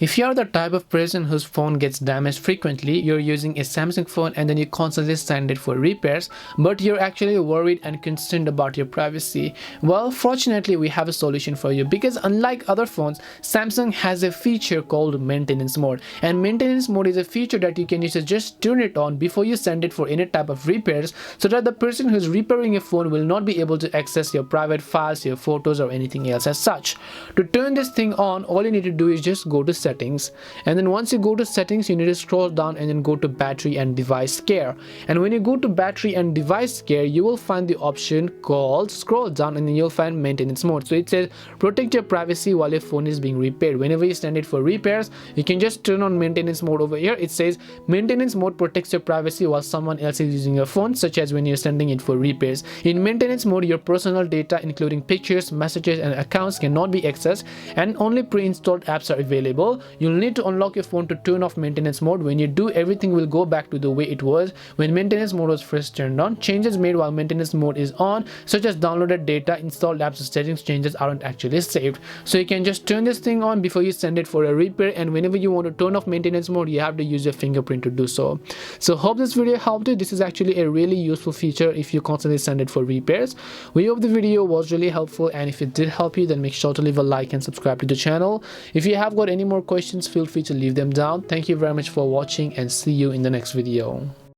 If you are the type of person whose phone gets damaged frequently, you're using a Samsung phone and then you constantly send it for repairs, but you're actually worried and concerned about your privacy, well, fortunately we have a solution for you, because unlike other phones, Samsung has a feature called maintenance mode. And maintenance mode is a feature that you can use to just turn it on before you send it for any type of repairs, so that the person who's repairing your phone will not be able to access your private files, your photos, or anything else as such. To turn this thing on, all you need to do is just go to settings, and then once you go to settings, you need to scroll down and then go to battery and device care. And when you go to battery and device care, you will find the option called scroll down, and then you'll find maintenance mode. So it says protect your privacy while your phone is being repaired. Whenever you send it for repairs, you can just turn on maintenance mode. Over here it says maintenance mode protects your privacy while someone else is using your phone, such as when you're sending it for repairs. In maintenance mode, your personal data including pictures, messages, and accounts cannot be accessed, and only pre-installed apps are available. You'll need to unlock your phone to turn off maintenance mode. When you do, everything will go back to the way it was when maintenance mode was first turned on. Changes made while maintenance mode is on, such as downloaded data, installed apps, or settings changes aren't actually saved. So you can just turn this thing on before you send it for a repair, and whenever you want to turn off maintenance mode, you have to use your fingerprint to do so. So hope this video helped you. This is actually a really useful feature if you constantly send it for repairs. We hope the video was really helpful, and if it did help you, then make sure to leave a like and subscribe to the channel. If you have got any more questions, feel free to leave them down. Thank you very much for watching, and see you in the next video.